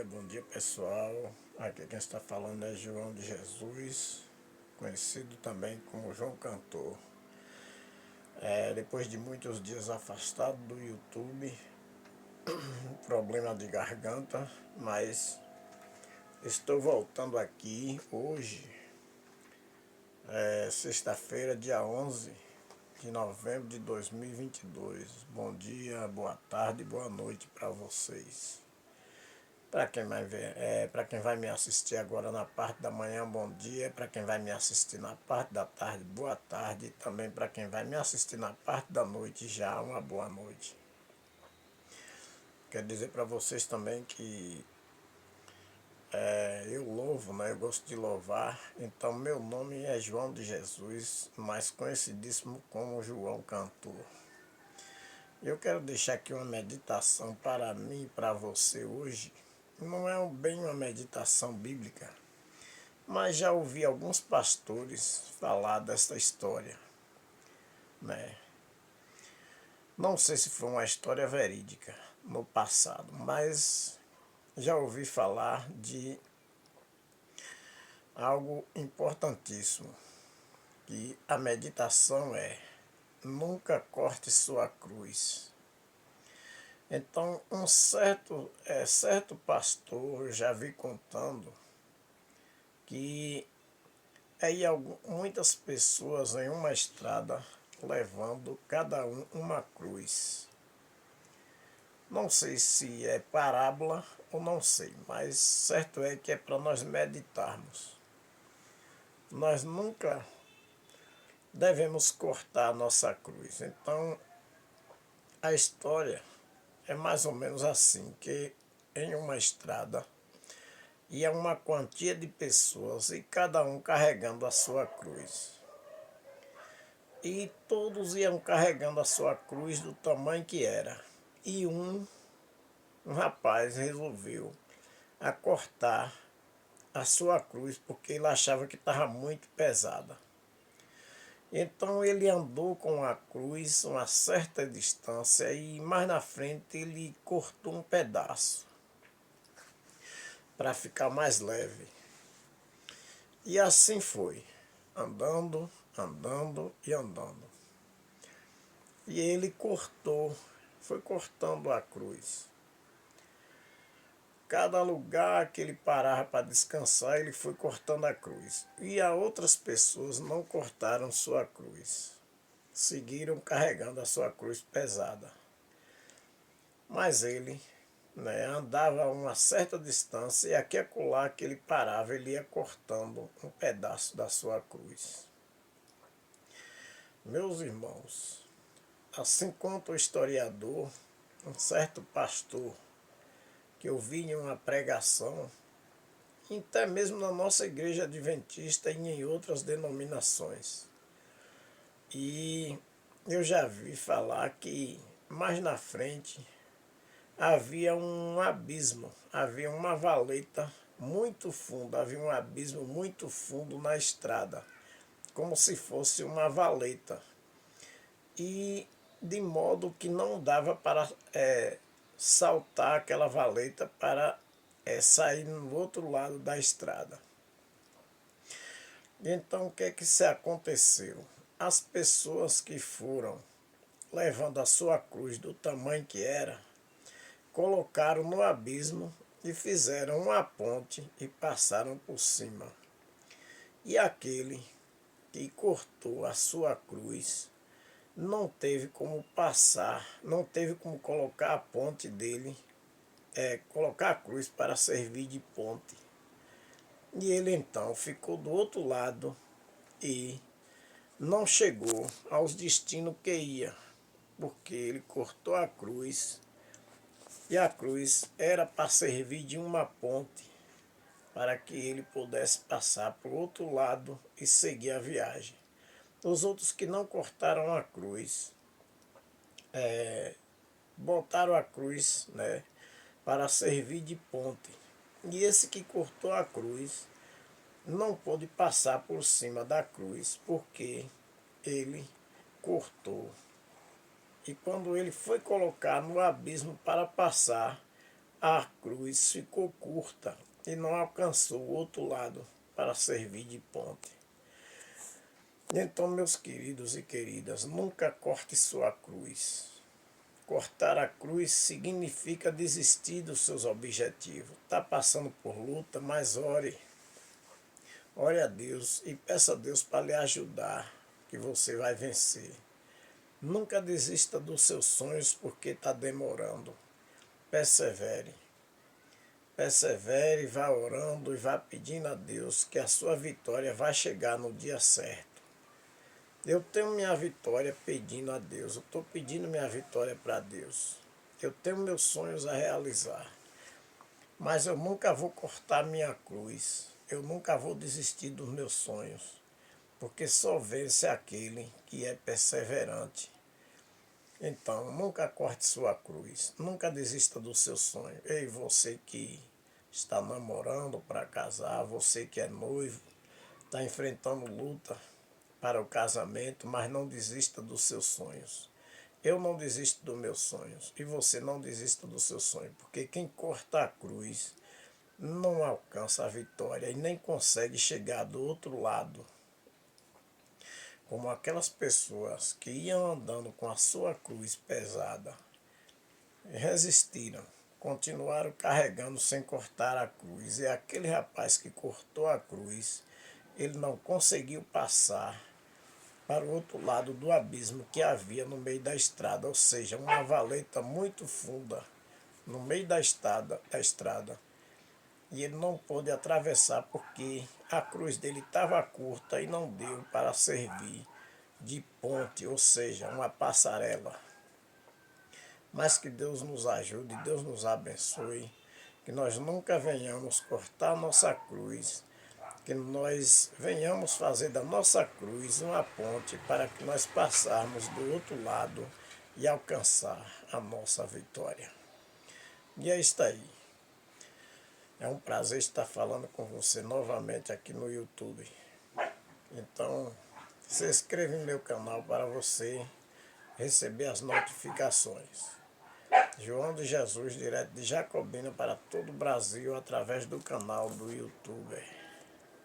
bom dia pessoal. Aqui quem está falando é João de Jesus, conhecido também como João Cantor. Depois de muitos dias afastado do YouTube, problema de garganta, mas estou voltando aqui hoje, sexta-feira, dia 11 de novembro de 2022. Bom dia, boa tarde, boa noite para vocês. Para quem vai ver, para quem vai me assistir agora na parte da manhã, bom dia. Para quem vai me assistir na parte da tarde, boa tarde. E também para quem vai me assistir na parte da noite, já uma boa noite. Quero dizer para vocês também que eu louvo, né? Eu gosto de louvar. Então meu nome é João de Jesus, mais conhecidíssimo como João Cantor. Eu quero deixar aqui uma meditação para mim e para você hoje. Não é bem uma meditação bíblica, mas já ouvi alguns pastores falar dessa história, né? Não sei se foi uma história verídica no passado, mas já ouvi falar de algo importantíssimo, que a meditação é: nunca corte sua cruz. Então, certo pastor, eu já vi contando que muitas pessoas em uma estrada levando cada um uma cruz. Não sei se é parábola ou não sei, mas certo é que é para nós meditarmos. Nós nunca devemos cortar a nossa cruz. Então, a história é mais ou menos assim, que em uma estrada ia uma quantia de pessoas e cada um carregando a sua cruz. E todos iam carregando a sua cruz do tamanho que era. E um rapaz resolveu acortar a sua cruz porque ele achava que estava muito pesada. Então ele andou com a cruz uma certa distância e mais na frente ele cortou um pedaço para ficar mais leve. E assim foi, andando, andando e andando. E ele foi cortando a cruz. Cada lugar que ele parava para descansar, ele foi cortando a cruz. E as outras pessoas não cortaram sua cruz. Seguiram carregando a sua cruz pesada. Mas ele, né, andava a uma certa distância e aqui e acolá que ele parava, ele ia cortando um pedaço da sua cruz. Meus irmãos, assim conta o historiador, um certo pastor, que eu vi em uma pregação, até mesmo na nossa igreja adventista e em outras denominações. E eu já vi falar que mais na frente havia um abismo, havia uma valeta muito funda, havia um abismo muito fundo na estrada, como se fosse uma valeta. E de modo que não dava para saltar aquela valeta para sair no outro lado da estrada. Então o que é que se aconteceu? As pessoas que foram levando a sua cruz do tamanho que era, colocaram no abismo e fizeram uma ponte e passaram por cima. E aquele que cortou a sua cruz não teve como passar, não teve como colocar a ponte dele, colocar a cruz para servir de ponte. E ele então ficou do outro lado e não chegou aos destinos que ia, porque ele cortou a cruz e a cruz era para servir de uma ponte para que ele pudesse passar para o outro lado e seguir a viagem. Os outros que não cortaram a cruz, botaram a cruz, né, para servir de ponte. E esse que cortou a cruz não pôde passar por cima da cruz, porque ele cortou. E quando ele foi colocar no abismo para passar, a cruz ficou curta e não alcançou o outro lado para servir de ponte. Então, meus queridos e queridas, nunca corte sua cruz. Cortar a cruz significa desistir dos seus objetivos. Está passando por luta, mas ore. Ore a Deus e peça a Deus para lhe ajudar, que você vai vencer. Nunca desista dos seus sonhos porque está demorando. Persevere. Persevere, vá orando e vá pedindo a Deus que a sua vitória vai chegar no dia certo. Eu tenho minha vitória pedindo a Deus. Eu estou pedindo minha vitória para Deus. Eu tenho meus sonhos a realizar. Mas eu nunca vou cortar minha cruz. Eu nunca vou desistir dos meus sonhos. Porque só vence aquele que é perseverante. Então, nunca corte sua cruz. Nunca desista do seu sonho. Ei, você que está namorando para casar, você que é noivo, está enfrentando luta para o casamento, mas não desista dos seus sonhos. Eu não desisto dos meus sonhos e você não desista do seu sonho, porque quem corta a cruz não alcança a vitória e nem consegue chegar do outro lado. Como aquelas pessoas que iam andando com a sua cruz pesada, resistiram, continuaram carregando sem cortar a cruz. E aquele rapaz que cortou a cruz, ele não conseguiu passar para o outro lado do abismo que havia no meio da estrada, ou seja, uma valeta muito funda no meio da estrada. E ele não pôde atravessar porque a cruz dele estava curta e não deu para servir de ponte, ou seja, uma passarela. Mas que Deus nos ajude, Deus nos abençoe, que nós nunca venhamos cortar nossa cruz, que nós venhamos fazer da nossa cruz uma ponte para que nós passarmos do outro lado e alcançar a nossa vitória. E é isso aí. É um prazer estar falando com você novamente aqui no YouTube. Então, se inscreva em meu canal para você receber as notificações. João de Jesus, direto de Jacobina para todo o Brasil, através do canal do YouTube.